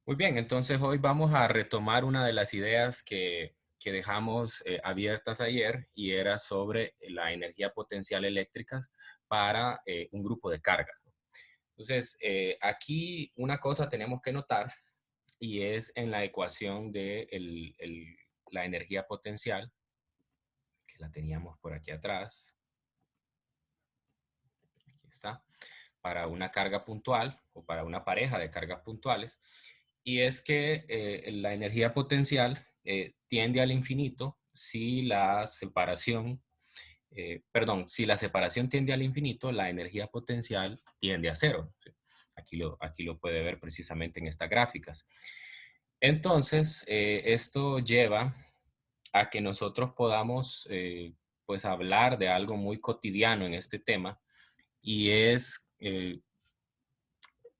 Muy bien, entonces hoy vamos a retomar una de las ideas que dejamos abiertas ayer y era sobre la energía potencial eléctrica para un grupo de cargas, ¿no? Entonces, aquí una cosa tenemos que notar y es en la ecuación de la energía potencial, que la teníamos por aquí atrás, aquí está, para una carga puntual o para una pareja de cargas puntuales. Y es que la energía potencial tiende al infinito si la separación, si la separación tiende al infinito, la energía potencial tiende a cero. ¿Sí? Aquí lo puede ver precisamente en estas gráficas. Entonces, esto lleva a que nosotros podamos pues hablar de algo muy cotidiano en este tema y es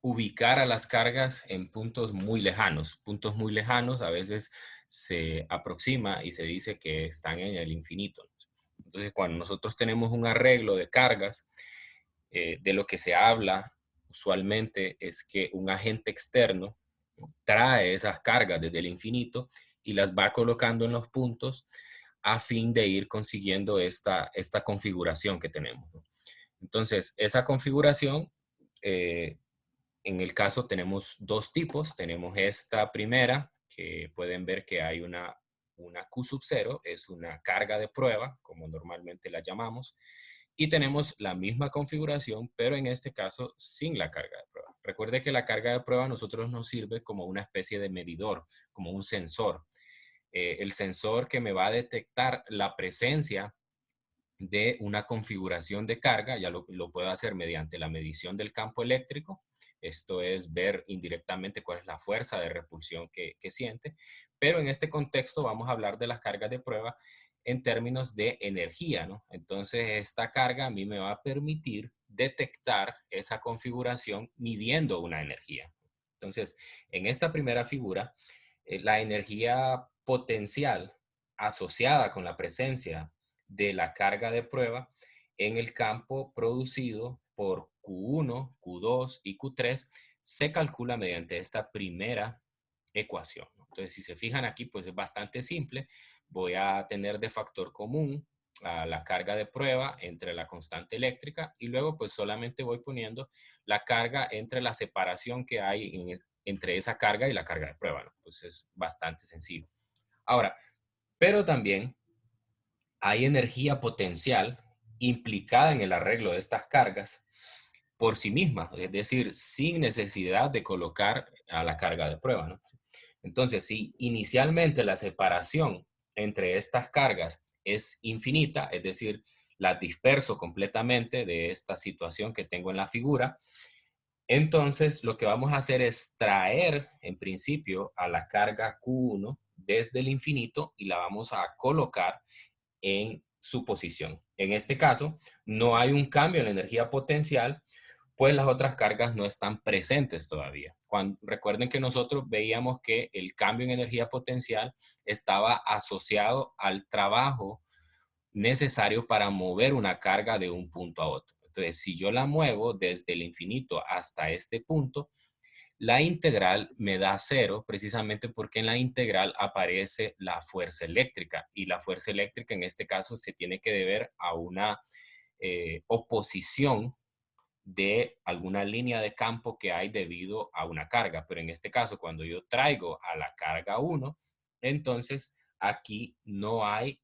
ubicar a las cargas en puntos muy lejanos. Puntos muy lejanos a veces se aproxima y se dice que están en el infinito. Entonces, cuando nosotros tenemos un arreglo de cargas, de lo que se habla usualmente es que un agente externo trae esas cargas desde el infinito y las va colocando en los puntos a fin de ir consiguiendo esta configuración que tenemos, ¿no? Entonces, esa configuración eh, en el caso tenemos dos tipos. Tenemos esta primera, que pueden ver que hay una Q sub cero, es una carga de prueba, como normalmente la llamamos. Y tenemos la misma configuración, pero en este caso sin la carga de prueba. Recuerde que la carga de prueba a nosotros nos sirve como una especie de medidor, como un sensor. El sensor que me va a detectar la presencia de una configuración de carga, ya lo puedo hacer mediante la medición del campo eléctrico. Esto es ver indirectamente cuál es la fuerza de repulsión que siente, pero en este contexto vamos a hablar de las cargas de prueba en términos de energía, ¿no? Entonces, esta carga a mí me va a permitir detectar esa configuración midiendo una energía. Entonces, en esta primera figura, la energía potencial asociada con la presencia de la carga de prueba en el campo producido por Q1, Q2 y Q3 se calcula mediante esta primera ecuación, ¿no? Entonces, si se fijan aquí, pues es bastante simple. Voy a tener de factor común a la carga de prueba entre la constante eléctrica y luego pues solamente voy poniendo la carga entre la separación que hay entre esa carga y la carga de prueba, ¿no? Pues es bastante sencillo. Ahora, pero también hay energía potencial implicada en el arreglo de estas cargas por sí misma, es decir, sin necesidad de colocar a la carga de prueba, ¿no? Entonces, si inicialmente la separación entre estas cargas es infinita, es decir, la disperso completamente de esta situación que tengo en la figura, entonces lo que vamos a hacer es traer en principio a la carga Q1 desde el infinito y la vamos a colocar en su posición. En este caso, no hay un cambio en la energía potencial, pues las otras cargas no están presentes todavía. Recuerden que nosotros veíamos que el cambio en energía potencial estaba asociado al trabajo necesario para mover una carga de un punto a otro. Entonces, si yo la muevo desde el infinito hasta este punto, la integral me da cero precisamente porque en la integral aparece la fuerza eléctrica y la fuerza eléctrica en este caso se tiene que deber a una oposición de alguna línea de campo que hay debido a una carga. Pero en este caso, cuando yo traigo a la carga uno, entonces aquí no hay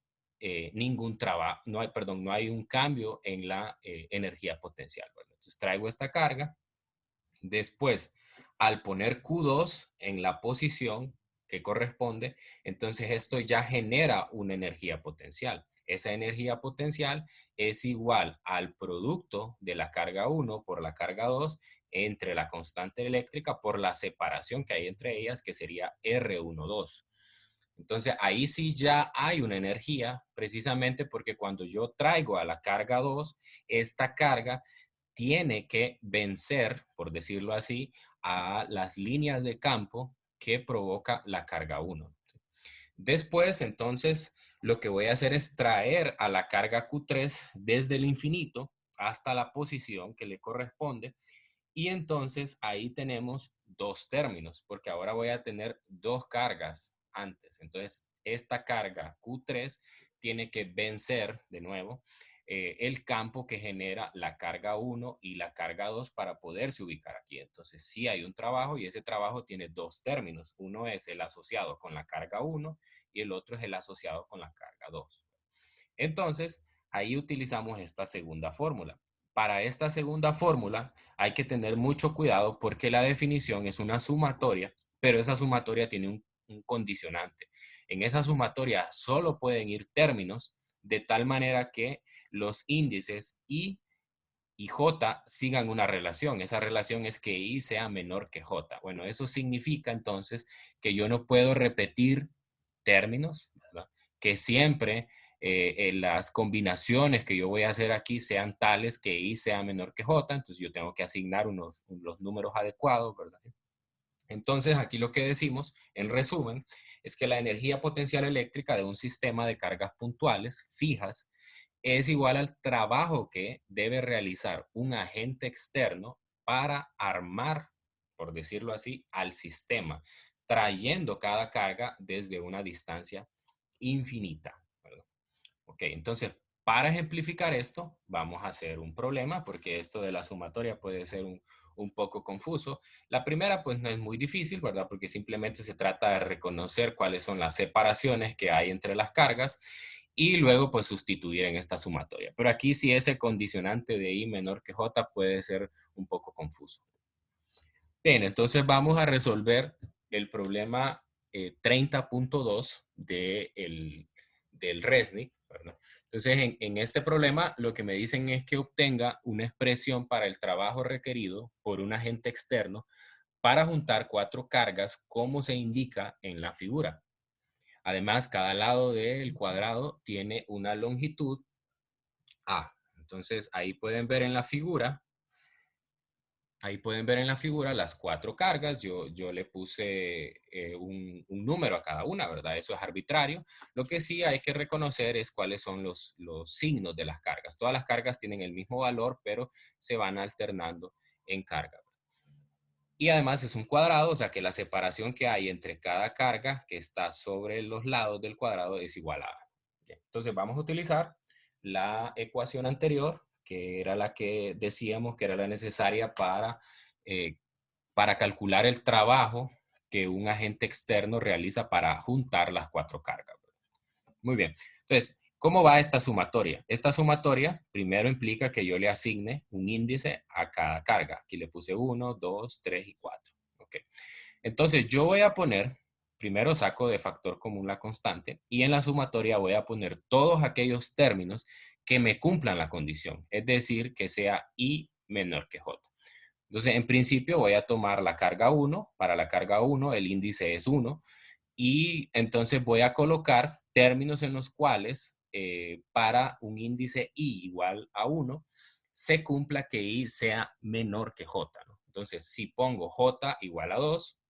ningún trabajo, no hay, perdón, no hay un cambio en la energía potencial. Bueno, entonces traigo esta carga. Después, al poner Q2 en la posición que corresponde, entonces esto ya genera una energía potencial. Esa energía potencial es igual al producto de la carga 1 por la carga 2 entre la constante eléctrica por la separación que hay entre ellas, que sería R12. Entonces ahí sí ya hay una energía, precisamente porque cuando yo traigo a la carga 2, esta carga tiene que vencer, por decirlo así, a las líneas de campo que provoca la carga 1. Después, entonces, lo que voy a hacer es traer a la carga Q3 desde el infinito hasta la posición que le corresponde Y entonces ahí tenemos dos términos, porque ahora voy a tener dos cargas antes. Entonces, esta carga Q3 tiene que vencer de nuevo el campo que genera la carga 1 y la carga 2 para poderse ubicar aquí. Entonces, sí hay un trabajo y ese trabajo tiene dos términos. Uno es el asociado con la carga 1 y el otro es el asociado con la carga 2. Entonces, ahí utilizamos esta segunda fórmula. Para esta segunda fórmula hay que tener mucho cuidado porque la definición es una sumatoria, pero esa sumatoria tiene un condicionante. En esa sumatoria solo pueden ir términos de tal manera que los índices y J sigan una relación. Esa relación es que I sea menor que J. Bueno, eso significa entonces que yo no puedo repetir términos, ¿verdad? Que siempre las combinaciones que yo voy a hacer aquí sean tales que I sea menor que J. Entonces yo tengo que asignar los números adecuados, ¿verdad? Entonces, aquí lo que decimos, en resumen, es que la energía potencial eléctrica de un sistema de cargas puntuales fijas es igual al trabajo que debe realizar un agente externo para armar, por decirlo así, al sistema, trayendo cada carga desde una distancia infinita, ¿verdad? Ok, entonces, para ejemplificar esto, vamos a hacer un problema, porque esto de la sumatoria puede ser un poco confuso. La primera, pues no es muy difícil, ¿verdad? Porque simplemente se trata de reconocer cuáles son las separaciones que hay entre las cargas y luego, pues, sustituir en esta sumatoria. Pero aquí sí ese condicionante de I menor que J puede ser un poco confuso. Bien, entonces vamos a resolver el problema 30.2 del RESNIC, ¿verdad? Entonces, en este problema lo que me dicen es que obtenga una expresión para el trabajo requerido por un agente externo para juntar cuatro cargas como se indica en la figura. Además, cada lado del cuadrado tiene una longitud A. Entonces, ahí pueden ver en la figura las cuatro cargas. Yo le puse un número a cada una, ¿verdad? Eso es arbitrario. Lo que sí hay que reconocer es cuáles son los signos de las cargas. Todas las cargas tienen el mismo valor, pero se van alternando en carga. Y además es un cuadrado, o sea que la separación que hay entre cada carga que está sobre los lados del cuadrado es igual a A. Entonces vamos a utilizar la ecuación anterior, que era la que decíamos que era la necesaria eh, para calcular el trabajo que un agente externo realiza para juntar las cuatro cargas. Muy bien. Entonces, ¿cómo va esta sumatoria? Esta sumatoria primero implica que yo le asigne un índice a cada carga. Aquí le puse 1, 2, 3 y 4. Ok. Entonces, yo voy a poner, primero saco de factor común la constante y en la sumatoria voy a poner todos aquellos términos que me cumplan la condición, es decir, que sea I menor que J. Entonces, en principio voy a tomar la carga 1. Para la carga 1 el índice es 1 y entonces voy a colocar términos en los cuales para un índice I igual a 1 se cumpla que I sea menor que J, ¿no? Entonces, si pongo J igual a 2,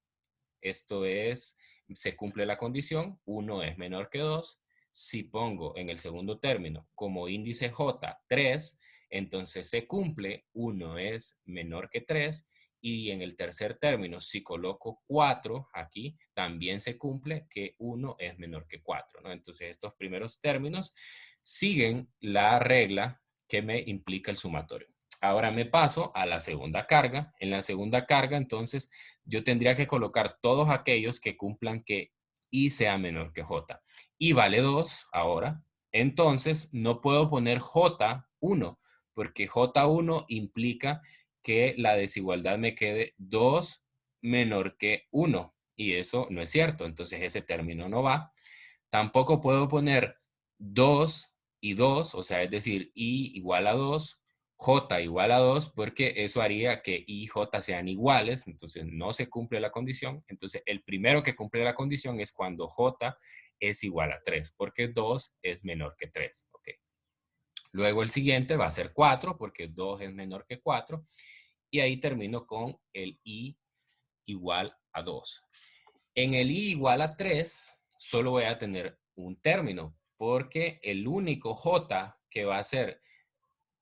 esto es, se cumple la condición, 1 es menor que 2. Si pongo en el segundo término como índice J 3, entonces se cumple, 1 es menor que 3. Y en el tercer término, si coloco 4 aquí, también se cumple que 1 es menor que 4, ¿no? Entonces estos primeros términos siguen la regla que me implica el sumatorio. Ahora me paso a la segunda carga. En la segunda carga, entonces, yo tendría que colocar todos aquellos que cumplan que I sea menor que J. I vale 2 ahora. Entonces, no puedo poner J1, porque J1 implica que la desigualdad me quede 2 menor que 1. Y eso no es cierto. Entonces, ese término no va. Tampoco puedo poner 2 y 2, o sea, es decir, I igual a 2, J igual a 2, porque eso haría que I y J sean iguales, entonces no se cumple la condición. Entonces, el primero que cumple la condición es cuando J es igual a 3, porque 2 es menor que 3. Okay. Luego el siguiente va a ser 4, porque 2 es menor que 4, y ahí termino con el I igual a 2. En el I igual a 3, solo voy a tener un término, porque el único J que va a ser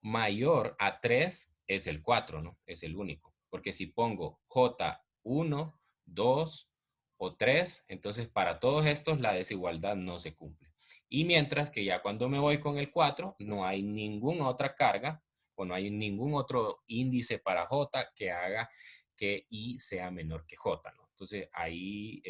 mayor a 3 es el 4, ¿no? Es el único. porque si pongo J1, 2 o 3, entonces para todos estos la desigualdad no se cumple. Y mientras que ya cuando me voy con el 4, no hay ninguna otra carga o no hay ningún otro índice para J que haga que I sea menor que J, ¿no? Entonces ahí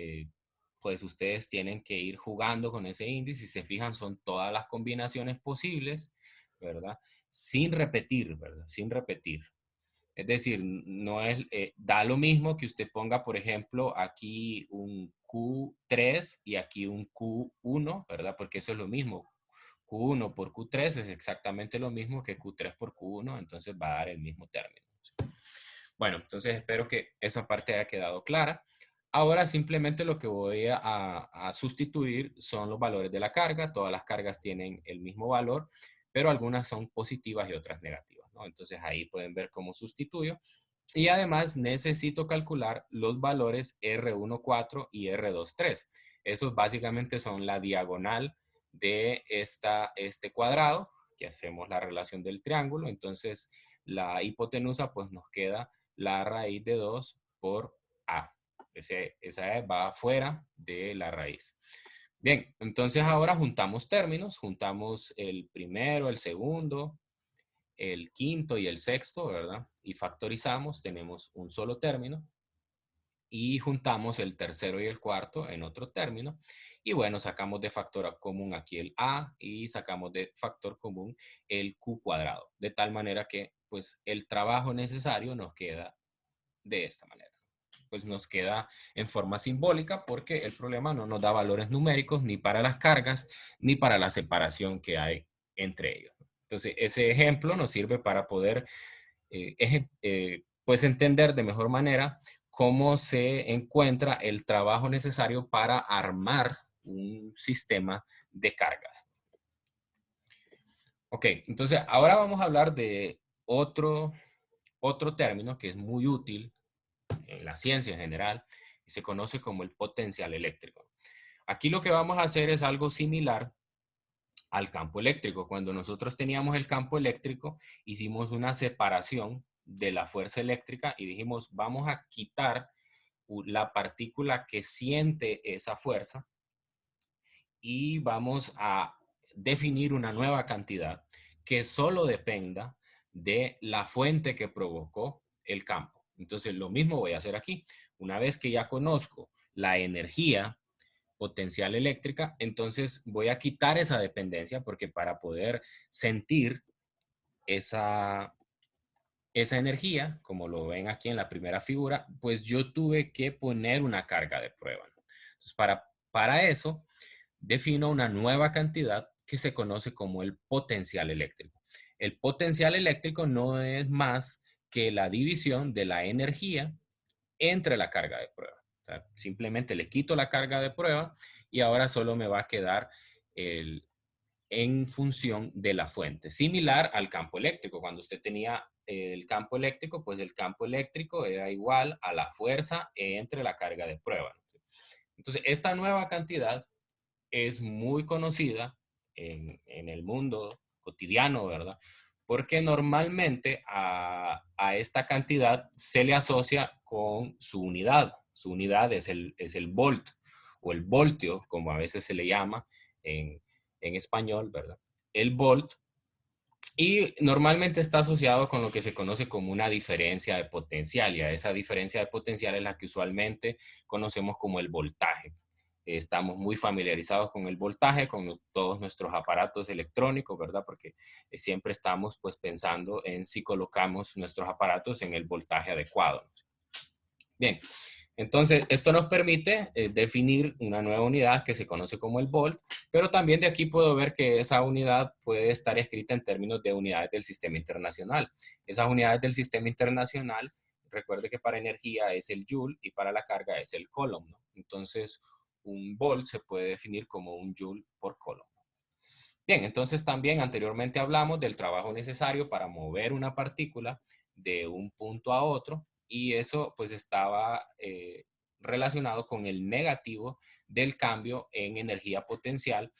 pues ustedes tienen que ir jugando con ese índice. Si se fijan, son todas las combinaciones posibles, ¿verdad? Sin repetir, ¿verdad? Sin repetir. Es decir, no es, da lo mismo que usted ponga, por ejemplo, aquí un Q3 y aquí un Q1, ¿verdad? Porque eso es lo mismo. Q1 por Q3 es exactamente lo mismo que Q3 por Q1, entonces va a dar el mismo término. Bueno, entonces espero que esa parte haya quedado clara. Ahora simplemente lo que voy a sustituir son los valores de la carga. Todas las cargas tienen el mismo valor, pero algunas son positivas y otras negativas, ¿no? Entonces ahí pueden ver cómo sustituyo. Y además necesito calcular los valores R14 y R23. Esos básicamente son la diagonal de este cuadrado, que hacemos la relación del triángulo. Entonces la hipotenusa pues nos queda la raíz de 2 por A. Esa va afuera de la raíz. Bien, entonces ahora juntamos términos, juntamos el primero, el segundo, el quinto y el sexto, ¿verdad? Y factorizamos, tenemos un solo término. Y juntamos el tercero y el cuarto en otro término. Y bueno, sacamos de factor común aquí el A y sacamos de factor común el Q cuadrado. De tal manera que pues el trabajo necesario nos queda de esta manera. Pues nos queda en forma simbólica porque el problema no nos da valores numéricos ni para las cargas ni para la separación que hay entre ellos. Entonces, ese ejemplo nos sirve para poder pues entender de mejor manera cómo se encuentra el trabajo necesario para armar un sistema de cargas. Ok, entonces ahora vamos a hablar de otro término que es muy útil en la ciencia en general y se conoce como el potencial eléctrico. Aquí lo que vamos a hacer es algo similar al campo eléctrico. Cuando nosotros teníamos el campo eléctrico, hicimos una separación de la fuerza eléctrica y dijimos, vamos a quitar la partícula que siente esa fuerza y vamos a definir una nueva cantidad que solo dependa de la fuente que provocó el campo. Entonces, lo mismo voy a hacer aquí. Una vez que ya conozco la energía potencial eléctrica, entonces voy a quitar esa dependencia porque para poder sentir esa energía, como lo ven aquí en la primera figura, pues yo tuve que poner una carga de prueba, ¿no? Entonces, para eso, defino una nueva cantidad que se conoce como el potencial eléctrico. El potencial eléctrico no es más que la división de la energía entre la carga de prueba. O sea, simplemente le quito la carga de prueba y ahora solo me va a quedar en función de la fuente. Similar al campo eléctrico. Cuando usted tenía el campo eléctrico, pues el campo eléctrico era igual a la fuerza entre la carga de prueba. Entonces, esta nueva cantidad es muy conocida en el mundo cotidiano, ¿verdad? Porque normalmente a esta cantidad se le asocia con su unidad. Su unidad es el volt o el voltio, como a veces se le llama en español, ¿verdad? El volt. Y normalmente está asociado con lo que se conoce como una diferencia de potencial, y a esa diferencia de potencial es la que usualmente conocemos como el voltaje. Estamos muy familiarizados con el voltaje, con todos nuestros aparatos electrónicos, ¿verdad? Porque siempre estamos pues pensando en si colocamos nuestros aparatos en el voltaje adecuado. Bien, entonces esto nos permite definir una nueva unidad que se conoce como el volt, pero también de aquí puedo ver que esa unidad puede estar escrita en términos de unidades del sistema internacional. Esas unidades del sistema internacional, recuerde que para energía es el joule y para la carga es el coulomb, ¿no? Entonces, un volt se puede definir como un joule por coulomb. Bien, entonces también anteriormente hablamos del trabajo necesario para mover una partícula de un punto a otro y eso pues estaba relacionado con el negativo del cambio en energía potencial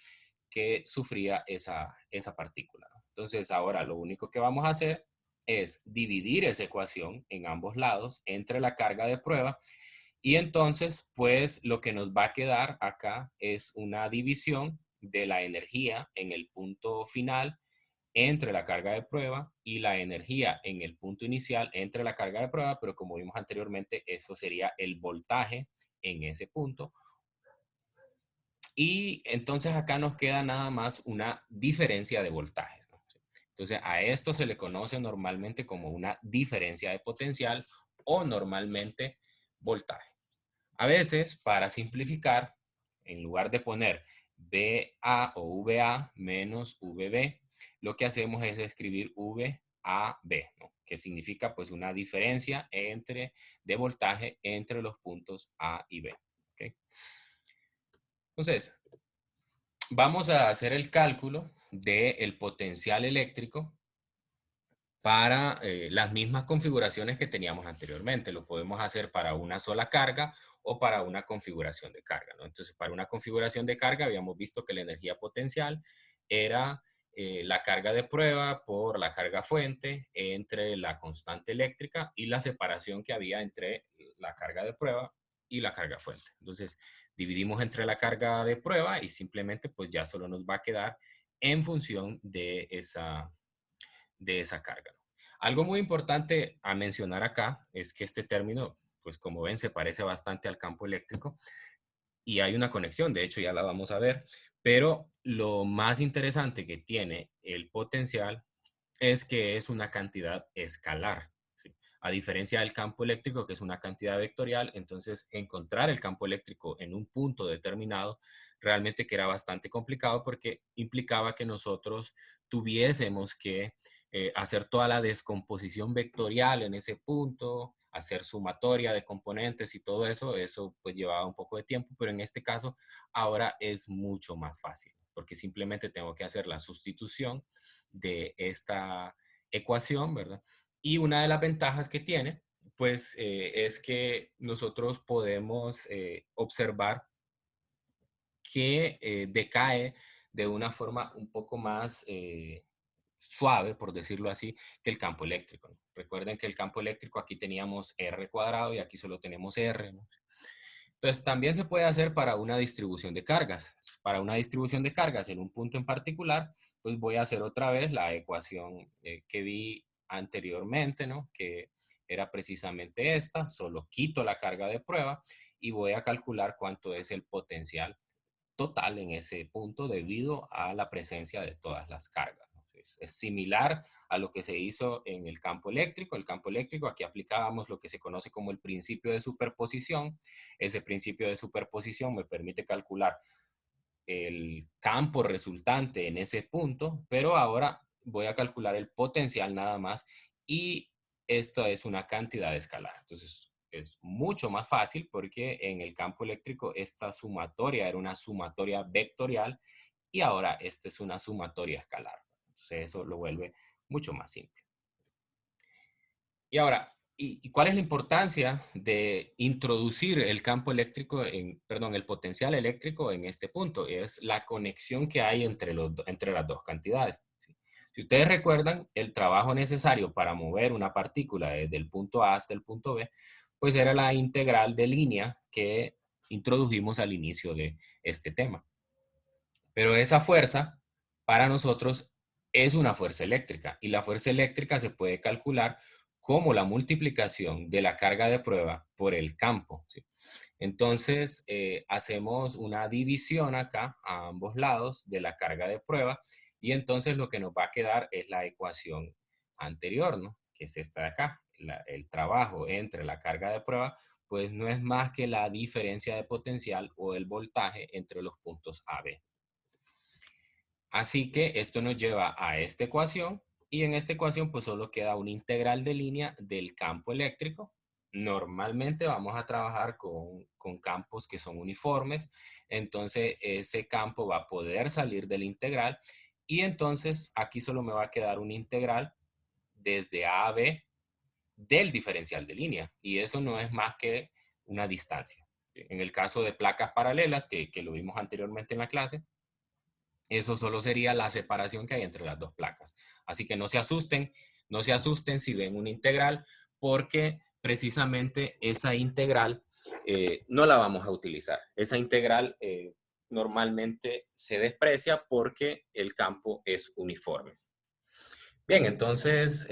que sufría esa partícula, ¿no? Entonces ahora lo único que vamos a hacer es dividir esa ecuación en ambos lados entre la carga de prueba y entonces pues lo que nos va a quedar acá es una división de la energía en el punto final entre la carga de prueba y la energía en el punto inicial entre la carga de prueba, pero como vimos anteriormente, eso sería el voltaje en ese punto. Y entonces acá nos queda nada más una diferencia de voltajes, ¿no? Entonces a esto se le conoce normalmente como una diferencia de potencial o normalmente voltaje. A veces, para simplificar, en lugar de poner VA o VA menos VB, lo que hacemos es escribir VAB, ¿no? Que significa pues una diferencia de voltaje entre los puntos A y B. ¿Okay? Entonces, vamos a hacer el cálculo del potencial eléctrico para las mismas configuraciones que teníamos anteriormente. Lo podemos hacer para una sola carga o para una configuración de carga, ¿no? Entonces, para una configuración de carga habíamos visto que la energía potencial era la carga de prueba por la carga fuente entre la constante eléctrica y la separación que había entre la carga de prueba y la carga fuente. Entonces, dividimos entre la carga de prueba y simplemente pues ya solo nos va a quedar en función de esa carga, ¿no? Algo muy importante a mencionar acá es que este término, pues como ven, se parece bastante al campo eléctrico y hay una conexión, de hecho ya la vamos a ver, pero lo más interesante que tiene el potencial es que es una cantidad escalar, ¿sí? A diferencia del campo eléctrico, que es una cantidad vectorial, entonces encontrar el campo eléctrico en un punto determinado realmente que era bastante complicado porque implicaba que nosotros tuviésemos que hacer toda la descomposición vectorial en ese punto, hacer sumatoria de componentes y todo eso, eso pues llevaba un poco de tiempo, pero en este caso ahora es mucho más fácil, porque simplemente tengo que hacer la sustitución de esta ecuación, ¿verdad? Y una de las ventajas que tiene, pues, es que nosotros podemos observar que decae de una forma un poco más suave, por decirlo así, que el campo eléctrico, ¿no? Recuerden que el campo eléctrico aquí teníamos R cuadrado y aquí solo tenemos R, ¿no? Entonces, también se puede hacer para una distribución de cargas. Para una distribución de cargas en un punto en particular, pues voy a hacer otra vez la ecuación que vi anteriormente, ¿no? Que era precisamente esta. Solo quito la carga de prueba y voy a calcular cuánto es el potencial total en ese punto debido a la presencia de todas las cargas, ¿no? Es similar a lo que se hizo en el campo eléctrico. El campo eléctrico, aquí aplicábamos lo que se conoce como el principio de superposición. Ese principio de superposición me permite calcular el campo resultante en ese punto, pero ahora voy a calcular el potencial nada más y esto es una cantidad escalar. Entonces es mucho más fácil porque en el campo eléctrico esta sumatoria era una sumatoria vectorial y ahora esta es una sumatoria escalar. Entonces eso lo vuelve mucho más simple. Y ahora, ¿y cuál es la importancia de introducir el campo eléctrico, perdón, el potencial eléctrico en este punto? Es la conexión que hay entre las dos cantidades, ¿sí? Si ustedes recuerdan, el trabajo necesario para mover una partícula desde el punto A hasta el punto B, pues era la integral de línea que introdujimos al inicio de este tema. Pero esa fuerza para nosotros es una fuerza eléctrica y la fuerza eléctrica se puede calcular como la multiplicación de la carga de prueba por el campo, ¿sí? Entonces, hacemos una división acá a ambos lados de la carga de prueba y entonces lo que nos va a quedar es la ecuación anterior, ¿no? Que es esta de acá. El trabajo entre la carga de prueba, pues no es más que la diferencia de potencial o el voltaje entre los puntos A, B. Así que esto nos lleva a esta ecuación y en esta ecuación pues solo queda una integral de línea del campo eléctrico. Normalmente vamos a trabajar con campos que son uniformes, entonces ese campo va a poder salir del integral y entonces aquí solo me va a quedar una integral desde A a B del diferencial de línea y eso no es más que una distancia. En el caso de placas paralelas, que lo vimos anteriormente en la clase, eso solo sería la separación que hay entre las dos placas. Así que no se asusten, No se asusten si ven una integral, porque precisamente esa integral no la vamos a utilizar. Esa integral normalmente se desprecia porque el campo es uniforme. Bien, entonces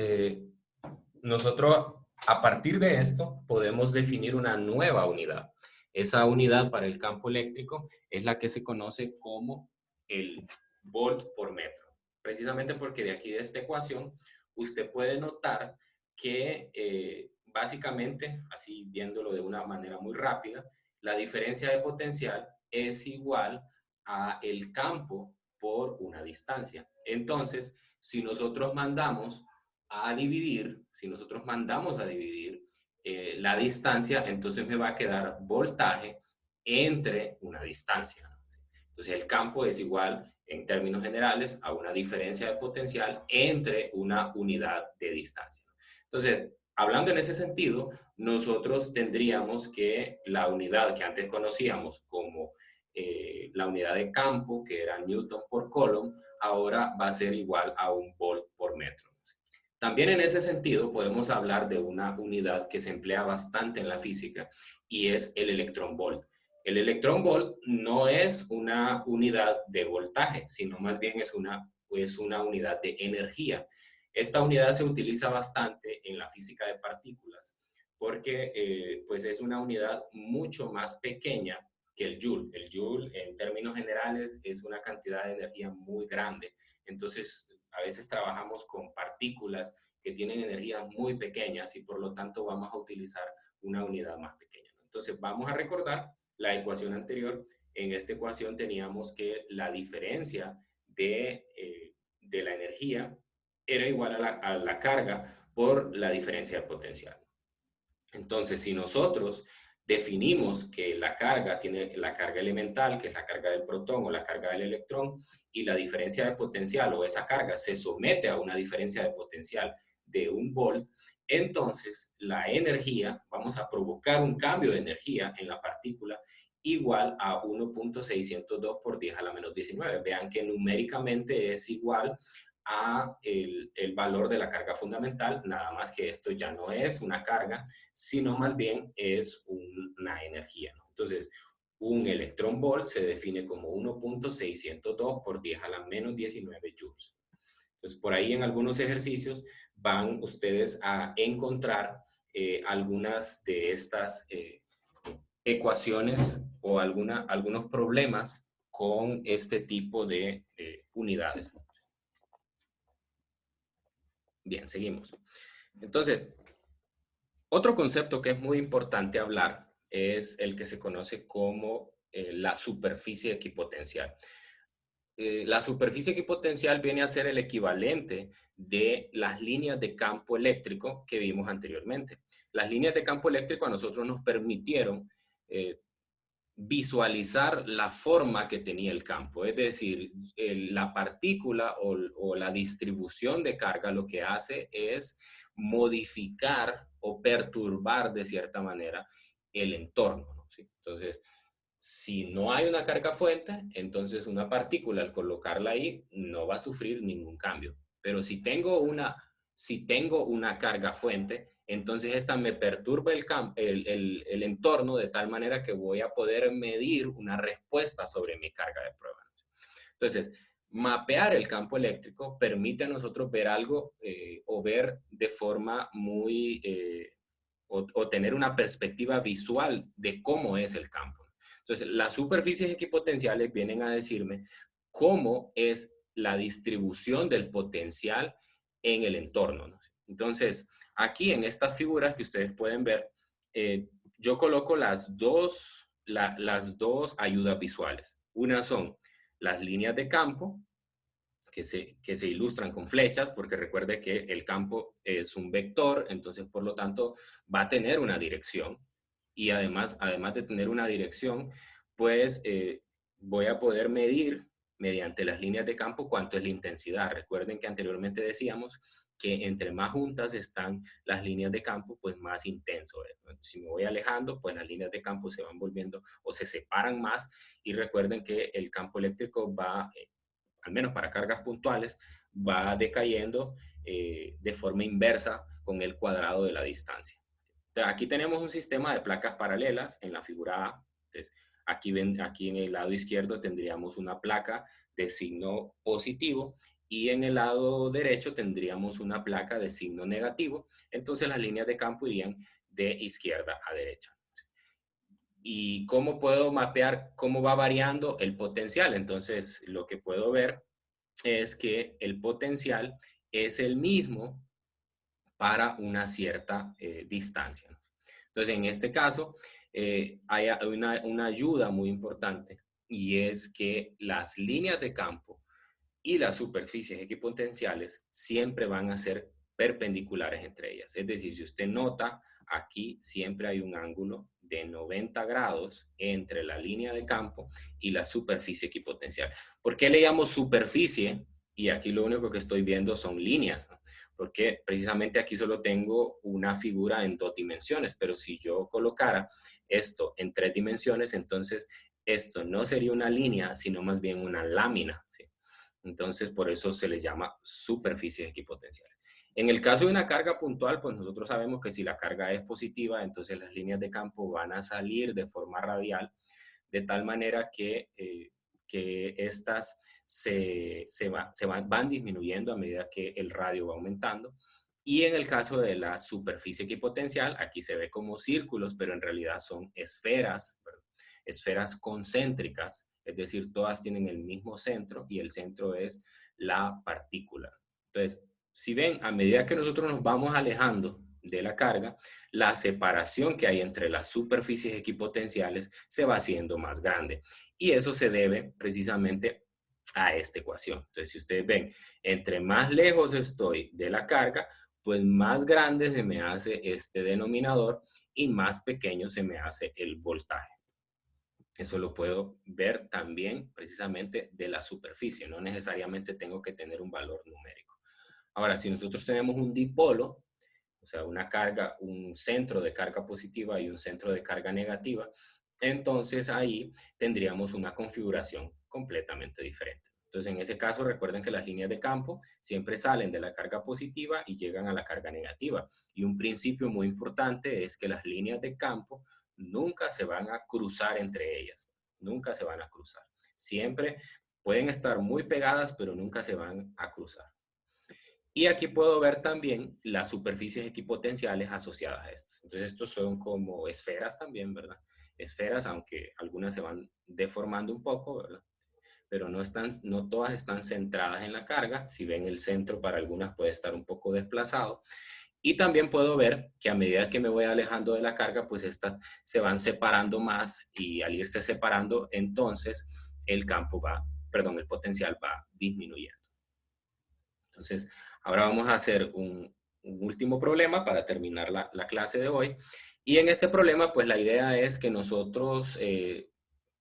nosotros a partir de esto podemos definir una nueva unidad. Esa unidad para el campo eléctrico es la que se conoce como el volt por metro. Precisamente porque de aquí de esta ecuación usted puede notar que básicamente, así viéndolo de una manera muy rápida, la diferencia de potencial es igual a el campo por una distancia. Entonces, si nosotros mandamos si nosotros mandamos a dividir la distancia, entonces me va a quedar voltaje entre una distancia. Entonces el campo es igual, en términos generales, a una diferencia de potencial entre una unidad de distancia. Entonces, hablando en ese sentido, nosotros tendríamos que la unidad que antes conocíamos como la unidad de campo, que era Newton por Coulomb, ahora va a ser igual a un volt por metro. También en ese sentido podemos hablar de una unidad que se emplea bastante en la física y es el electronvolt. El electronvolt no es una unidad de voltaje, sino más bien es una unidad de energía. Esta unidad se utiliza bastante en la física de partículas porque pues es una unidad mucho más pequeña que el joule. El joule, en términos generales, es una cantidad de energía muy grande. Entonces, a veces trabajamos con partículas que tienen energías muy pequeñas y por lo tanto vamos a utilizar una unidad más pequeña. Entonces, vamos a recordar la ecuación anterior. En esta ecuación teníamos que la diferencia de la energía era igual a la carga por la diferencia de potencial. Entonces, si nosotros definimos que la carga tiene la carga elemental, que es la carga del protón o la carga del electrón, y la diferencia de potencial o esa carga se somete a una diferencia de potencial de un volt, entonces la energía, vamos a provocar un cambio de energía en la partícula igual a 1.602 por 10 a la menos 19. Vean que numéricamente es igual a el valor de la carga fundamental, nada más que esto ya no es una carga, sino más bien es una energía, ¿no? Entonces, un electrón volt se define como 1.602 por 10 a la menos 19 joules. Entonces, por ahí en algunos ejercicios van ustedes a encontrar algunas de estas ecuaciones o algunos problemas con este tipo de unidades. Bien, seguimos. Entonces, otro concepto que es muy importante hablar es el que se conoce como la superficie equipotencial. La superficie equipotencial viene a ser el equivalente de las líneas de campo eléctrico que vimos anteriormente. Las líneas de campo eléctrico a nosotros nos permitieron visualizar la forma que tenía el campo, es decir, la partícula o la distribución de carga lo que hace es modificar o perturbar de cierta manera el entorno, ¿no? ¿Sí? Entonces, si no hay una carga fuente, entonces una partícula al colocarla ahí no va a sufrir ningún cambio. Pero si tengo una carga fuente, entonces esta me perturba el entorno de tal manera que voy a poder medir una respuesta sobre mi carga de prueba. Entonces, mapear el campo eléctrico permite a nosotros ver algo o ver de forma muy, o tener una perspectiva visual de cómo es el campo. Entonces, las superficies equipotenciales vienen a decirme cómo es la distribución del potencial en el entorno, ¿no? Entonces, aquí en estas figuras que ustedes pueden ver, yo coloco las dos ayudas visuales. Una son las líneas de campo, que se ilustran con flechas, porque recuerde que el campo es un vector, entonces por lo tanto va a tener una dirección. Y además de tener una dirección, pues voy a poder medir mediante las líneas de campo cuánto es la intensidad. Recuerden que anteriormente decíamos que entre más juntas están las líneas de campo, pues más intenso es. Si me voy alejando, pues las líneas de campo se van volviendo o se separan más. Y recuerden que el campo eléctrico va al menos para cargas puntuales, va decayendo de forma inversa con el cuadrado de la distancia. Entonces, aquí tenemos un sistema de placas paralelas en la figura A. Entonces, aquí en el lado izquierdo tendríamos una placa de signo positivo y en el lado derecho tendríamos una placa de signo negativo. Entonces las líneas de campo irían de izquierda a derecha. ¿Y cómo puedo mapear cómo va variando el potencial? Entonces lo que puedo ver es que el potencial es el mismo para una cierta distancia. Entonces, en este caso, hay una ayuda muy importante y es que las líneas de campo y las superficies equipotenciales siempre van a ser perpendiculares entre ellas. Es decir, si usted nota, aquí siempre hay un ángulo de 90 grados entre la línea de campo y la superficie equipotencial. ¿Por qué le llamo superficie? Y aquí lo único que estoy viendo son líneas, ¿no? Porque precisamente aquí solo tengo una figura en 2 dimensiones, pero si yo colocara esto en 3 dimensiones, entonces esto no sería una línea, sino más bien una lámina, ¿sí? Entonces, por eso se les llama superficies equipotenciales. En el caso de una carga puntual, pues nosotros sabemos que si la carga es positiva, entonces las líneas de campo van a salir de forma radial, de tal manera que estas van disminuyendo a medida que el radio va aumentando. Y en el caso de la superficie equipotencial, aquí se ve como círculos, pero en realidad son esferas, ¿verdad? Esferas concéntricas, es decir, todas tienen el mismo centro y el centro es la partícula. Entonces, si ven, a medida que nosotros nos vamos alejando de la carga, la separación que hay entre las superficies equipotenciales se va haciendo más grande. Y eso se debe precisamente a esta ecuación. Entonces, si ustedes ven, entre más lejos estoy de la carga, pues más grande se me hace este denominador y más pequeño se me hace el voltaje. Eso lo puedo ver también precisamente de la superficie, no necesariamente tengo que tener un valor numérico. Ahora, si nosotros tenemos un dipolo, o sea, una carga, un centro de carga positiva y un centro de carga negativa, entonces ahí tendríamos una configuración completamente diferente. Entonces, en ese caso, recuerden que las líneas de campo siempre salen de la carga positiva y llegan a la carga negativa. Y un principio muy importante es que las líneas de campo nunca se van a cruzar entre ellas. Nunca se van a cruzar. Siempre pueden estar muy pegadas, pero nunca se van a cruzar. Y aquí puedo ver también las superficies equipotenciales asociadas a estos. Entonces, estos son como esferas también, ¿verdad? Esferas, aunque algunas se van deformando un poco, ¿verdad? Pero no todas están centradas en la carga. Si ven, el centro para algunas puede estar un poco desplazado. Y también puedo ver que a medida que me voy alejando de la carga, pues estas se van separando más y al irse separando, entonces el el potencial va disminuyendo. Entonces, ahora vamos a hacer un último problema para terminar la clase de hoy. Y en este problema, pues la idea es que nosotros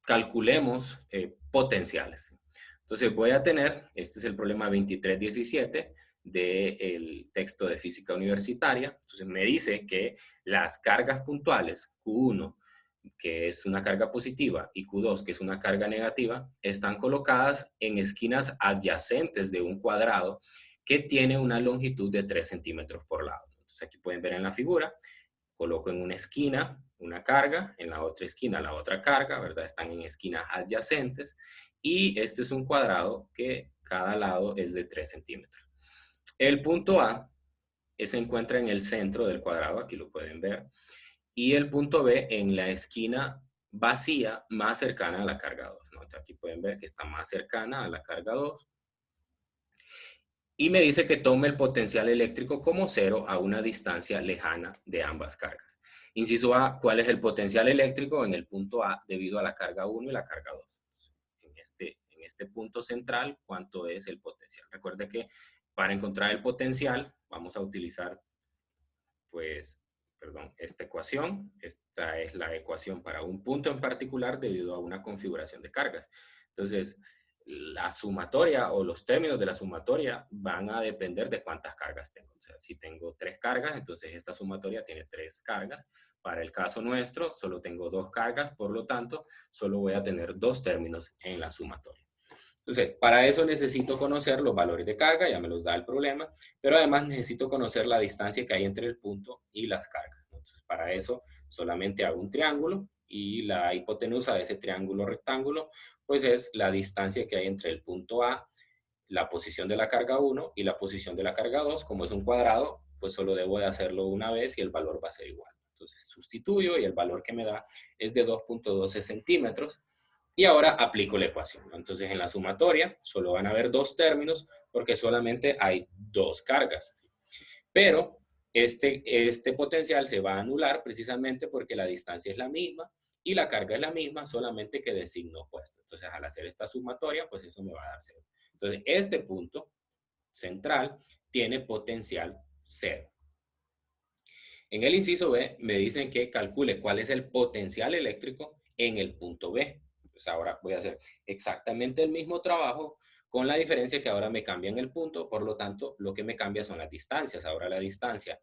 calculemos potenciales. Entonces voy a tener, este es el problema 2317 del texto de física universitaria. Entonces me dice que las cargas puntuales Q1, que es una carga positiva, y Q2, que es una carga negativa, están colocadas en esquinas adyacentes de un cuadrado que tiene una longitud de 3 centímetros por lado. Entonces aquí pueden ver en la figura, coloco en una esquina una carga, en la otra esquina la otra carga, ¿verdad? Están en esquinas adyacentes y este es un cuadrado que cada lado es de 3 centímetros. El punto A se encuentra en el centro del cuadrado, aquí lo pueden ver, y el punto B en la esquina vacía más cercana a la carga 2, ¿no? Entonces aquí pueden ver que está más cercana a la carga 2. Y me dice que tome el potencial eléctrico como cero a una distancia lejana de ambas cargas. Inciso A, ¿cuál es el potencial eléctrico en el punto A debido a la carga 1 y la carga 2? En este punto central, ¿cuánto es el potencial? Recuerde que para encontrar el potencial vamos a utilizar, pues, esta ecuación. Esta es la ecuación para un punto en particular debido a una configuración de cargas. Entonces, la sumatoria o los términos de la sumatoria van a depender de cuántas cargas tengo. O sea, si tengo 3 cargas, entonces esta sumatoria tiene 3 cargas. Para el caso nuestro, solo tengo 2 cargas, por lo tanto, solo voy a tener 2 términos en la sumatoria. Entonces, para eso necesito conocer los valores de carga, ya me los da el problema, pero además necesito conocer la distancia que hay entre el punto y las cargas, ¿no? Entonces, para eso solamente hago un triángulo y la hipotenusa de ese triángulo rectángulo, pues es la distancia que hay entre el punto A, la posición de la carga 1 y la posición de la carga 2. Como es un cuadrado, pues solo debo de hacerlo una vez y el valor va a ser igual. Entonces sustituyo y el valor que me da es de 2.12 centímetros. Y ahora aplico la ecuación, ¿no? Entonces en la sumatoria solo van a haber dos términos porque solamente hay dos cargas. ¿Sí? Pero este potencial se va a anular precisamente porque la distancia es la misma y la carga es la misma, solamente que de signo opuesto. Entonces al hacer esta sumatoria, pues eso me va a dar cero. Entonces este punto central tiene potencial cero. En el inciso B me dicen que calcule cuál es el potencial eléctrico en el punto B. Pues ahora voy a hacer exactamente el mismo trabajo con la diferencia que ahora me cambian el punto, por lo tanto lo que me cambia son las distancias. Ahora la distancia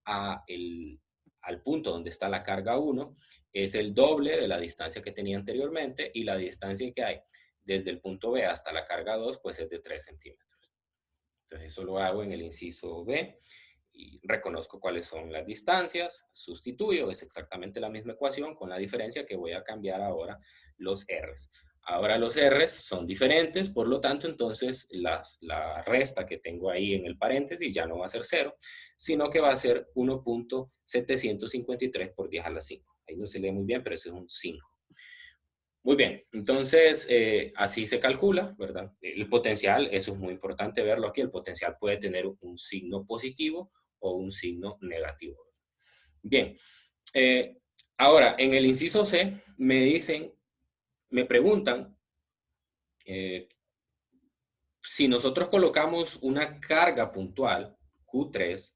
al punto donde está la carga 1 es el doble de la distancia que tenía anteriormente y la distancia que hay desde el punto B hasta la carga 2 pues es de 3 centímetros. Entonces eso lo hago en el inciso B y reconozco cuáles son las distancias, sustituyo, es exactamente la misma ecuación con la diferencia que voy a cambiar ahora los R's. Ahora los R's son diferentes, por lo tanto, entonces la resta que tengo ahí en el paréntesis ya no va a ser 0, sino que va a ser 1.753 por 10 a la 5. Ahí no se lee muy bien, pero ese es un 5. Muy bien, entonces así se calcula, ¿verdad? El potencial, eso es muy importante verlo aquí, el potencial puede tener un signo positivo o un signo negativo. Bien, eh, ahora en el inciso C me dicen, me preguntan eh, si nosotros colocamos una carga puntual, Q3,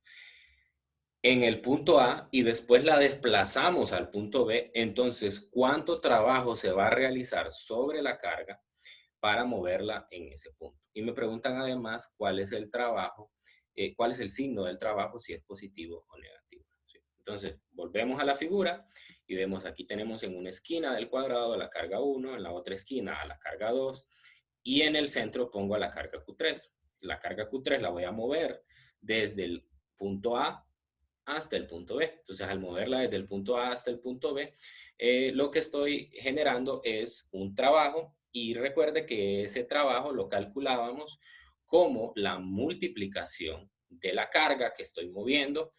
en el punto A y después la desplazamos al punto B, entonces, ¿cuánto trabajo se va a realizar sobre la carga para moverla en ese punto? Y me preguntan además cuál es el trabajo, cuál es el signo del trabajo, si es positivo o negativo. ¿Sí? Entonces, volvemos a la figura y vemos aquí tenemos en una esquina del cuadrado a la carga 1, en la otra esquina a la carga 2 y en el centro pongo a la carga Q3. La carga Q3 la voy a mover desde el punto A hasta el punto B. Entonces, al moverla desde el punto A hasta el punto B, lo que estoy generando es un trabajo y recuerde que ese trabajo lo calculábamos como la multiplicación de la carga que estoy moviendo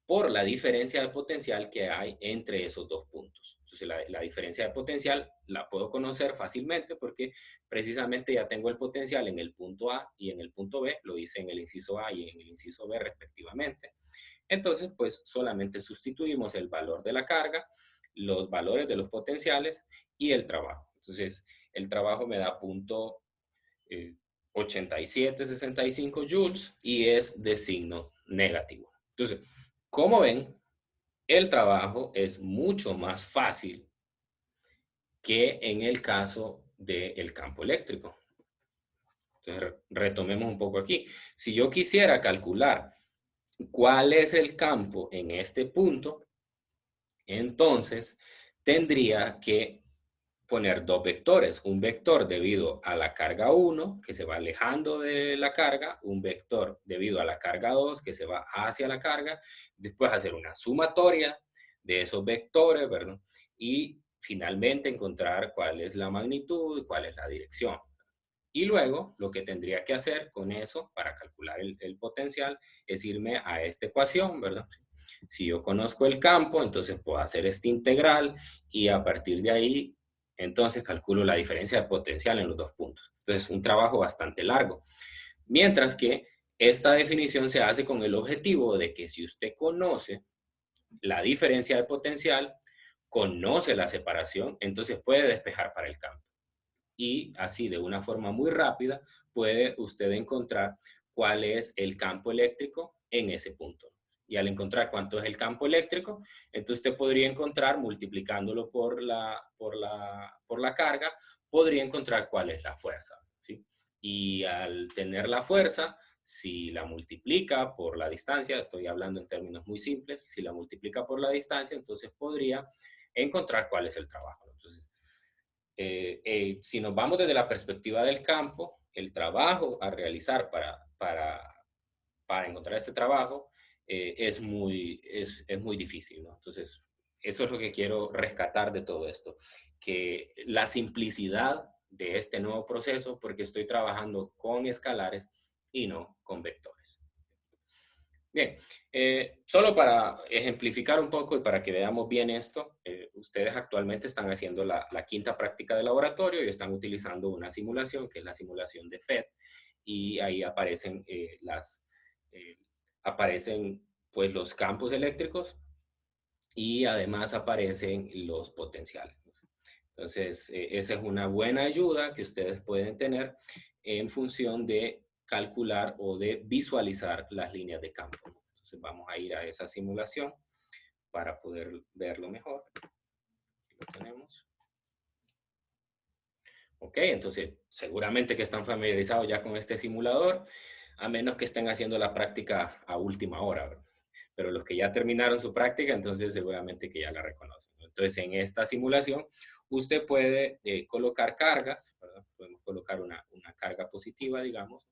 por la diferencia de potencial que hay entre esos dos puntos. Entonces, la diferencia de potencial la puedo conocer fácilmente porque precisamente ya tengo el potencial en el punto A y en el punto B, lo hice en el inciso A y en el inciso B respectivamente. Entonces, pues solamente sustituimos el valor de la carga, los valores de los potenciales y el trabajo. Entonces, el trabajo me da punto 8765 joules y es de signo negativo. Entonces, como ven, el trabajo es mucho más fácil que en el caso del campo eléctrico. Entonces, retomemos un poco aquí. Si yo quisiera calcular cuál es el campo en este punto, entonces tendría que poner dos vectores. Un vector debido a la carga 1, que se va alejando de la carga, un vector debido a la carga 2, que se va hacia la carga, después hacer una sumatoria de esos vectores, ¿verdad? Y finalmente encontrar cuál es la magnitud y cuál es la dirección. Y luego lo que tendría que hacer con eso para calcular el potencial es irme a esta ecuación, ¿verdad? Si yo conozco el campo, entonces puedo hacer este integral y a partir de ahí, entonces calculo la diferencia de potencial en los dos puntos. Entonces, un trabajo bastante largo. Mientras que esta definición se hace con el objetivo de que si usted conoce la diferencia de potencial, conoce la separación, entonces puede despejar para el campo y así de una forma muy rápida puede usted encontrar cuál es el campo eléctrico en ese punto. Y al encontrar cuánto es el campo eléctrico, entonces usted podría encontrar, multiplicándolo por la carga, podría encontrar cuál es la fuerza. ¿Sí? Y al tener la fuerza, si la multiplica por la distancia, estoy hablando en términos muy simples, si la multiplica por la distancia, entonces podría encontrar cuál es el trabajo. Entonces, si nos vamos desde la perspectiva del campo, el trabajo a realizar para encontrar este trabajo es muy difícil, ¿no? Entonces, eso es lo que quiero rescatar de todo esto, que la simplicidad de este nuevo proceso, porque estoy trabajando con escalares y no con vectores. Bien, solo para ejemplificar un poco y para que veamos bien esto, ustedes actualmente están haciendo la quinta práctica de laboratorio y están utilizando una simulación, que es la simulación de FET, y ahí eh, aparecen pues los campos eléctricos y además aparecen los potenciales. Entonces, esa es una buena ayuda que ustedes pueden tener en función de calcular o de visualizar las líneas de campo. Entonces, vamos a ir a esa simulación para poder verlo mejor. Aquí lo tenemos. Ok, entonces seguramente que están familiarizados ya con este simulador, a menos que estén haciendo la práctica a última hora, ¿verdad? Pero los que ya terminaron su práctica, entonces seguramente que ya la reconocen. Entonces, en esta simulación, usted puede colocar cargas, ¿verdad? Podemos colocar una carga positiva, digamos.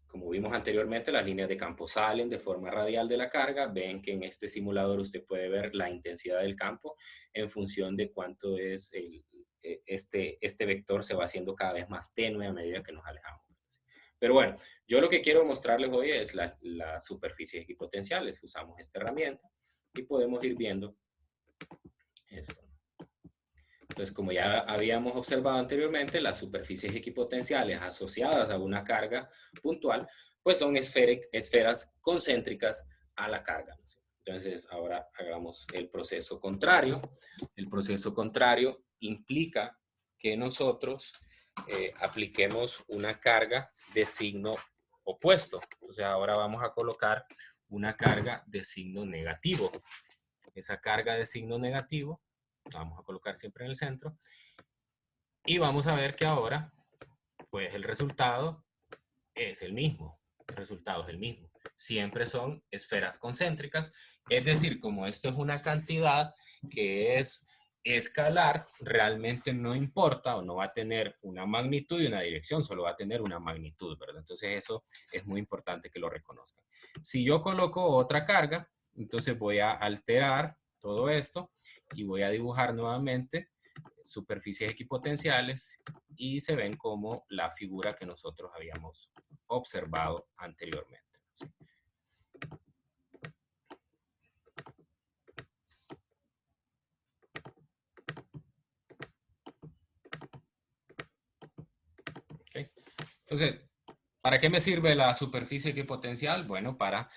Como vimos anteriormente, las líneas de campo salen de forma radial de la carga. Ven que en este simulador usted puede ver la intensidad del campo en función de cuánto es este vector se va haciendo cada vez más tenue a medida que nos alejamos. Pero bueno, yo lo que quiero mostrarles hoy es las superficies equipotenciales. Usamos esta herramienta y podemos ir viendo esto. Entonces, como ya habíamos observado anteriormente, las superficies equipotenciales asociadas a una carga puntual, pues son esferas concéntricas a la carga. Entonces, ahora hagamos el proceso contrario. El proceso contrario implica que nosotros apliquemos una carga de signo opuesto. Entonces, ahora vamos a colocar una carga de signo negativo. Esa carga de signo negativo la vamos a colocar siempre en el centro y vamos a ver que ahora pues el resultado es el mismo. El resultado es el mismo. Siempre son esferas concéntricas, es decir, como esto es una cantidad que es escalar, realmente no importa o no va a tener una magnitud y una dirección, solo va a tener una magnitud, ¿verdad? Entonces eso es muy importante que lo reconozcan. Si yo coloco otra carga, entonces voy a alterar todo esto y voy a dibujar nuevamente superficies equipotenciales y se ven como la figura que nosotros habíamos observado anteriormente. ¿Sí? ¿Okay? Entonces, ¿para qué me sirve la superficie equipotencial? Bueno, para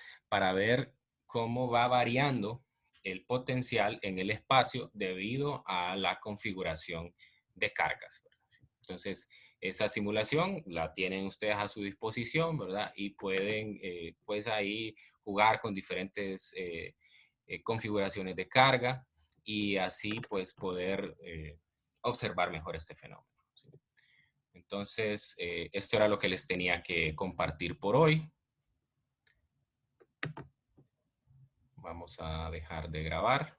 ver cómo va variando el potencial en el espacio debido a la configuración de cargas, ¿verdad? Entonces, esa simulación la tienen ustedes a su disposición, ¿verdad? Y pueden, pues ahí jugar con diferentes configuraciones de carga y así, pues, poder observar mejor este fenómeno. ¿Sí? Entonces, esto era lo que les tenía que compartir por hoy. Vamos a dejar de grabar.